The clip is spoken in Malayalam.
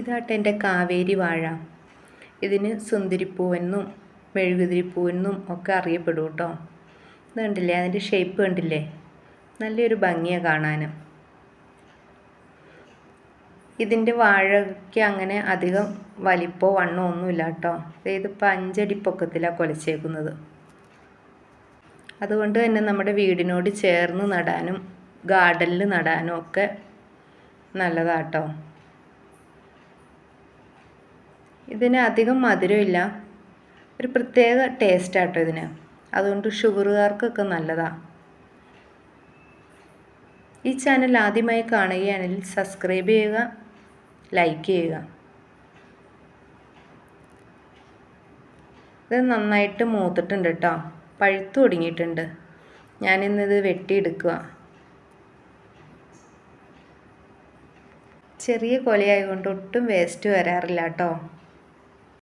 ഇതാട്ടെ എൻ്റെ കാവേരി വാഴ. ഇതിന് സുന്ദരിപ്പൂവെന്നും മെഴുകുതിരിപ്പൂവെന്നും ഒക്കെ അറിയപ്പെടും കേട്ടോ. ഇത് കണ്ടില്ലേ, അതിൻ്റെ ഷേപ്പ് കണ്ടില്ലേ, നല്ലൊരു ഭംഗിയാണ് കാണാൻ. ഇതിൻ്റെ വാഴയ്ക്ക് അങ്ങനെ അധികം വലിപ്പമോ വണ്ണമോ ഒന്നുമില്ല കേട്ടോ. ഇതിപ്പോൾ 5 അടി പൊക്കത്തിലാണ് കുലച്ചേക്കുന്നത്. അതുകൊണ്ട് തന്നെ നമ്മുടെ വീടിനോട് ചേർന്ന് നടാനും ഗാർഡനിൽ നടാനും ഒക്കെ നല്ലതാട്ടോ. ഇതിന് അധികം മധുരമില്ല, ഒരു പ്രത്യേക ടേസ്റ്റാട്ടോ ഇതിന്. അതുകൊണ്ട് ഷുഗറുകാർക്കൊക്കെ നല്ലതാണ്. ഈ ചാനൽ ആദ്യമായി കാണുകയാണെങ്കിൽ സബ്സ്ക്രൈബ് ചെയ്യുക, ലൈക്ക് ചെയ്യുക. ഇത് നന്നായിട്ട് മൂത്തിട്ടുണ്ട് കേട്ടോ, പഴുത്തു തുടങ്ങിയിട്ടുണ്ട്. ഞാനിന്നത് വെട്ടിയെടുക്കുക. ചെറിയ കൊലയായതുകൊണ്ട് ഒട്ടും വേസ്റ്റ് വരാറില്ല കേട്ടോ.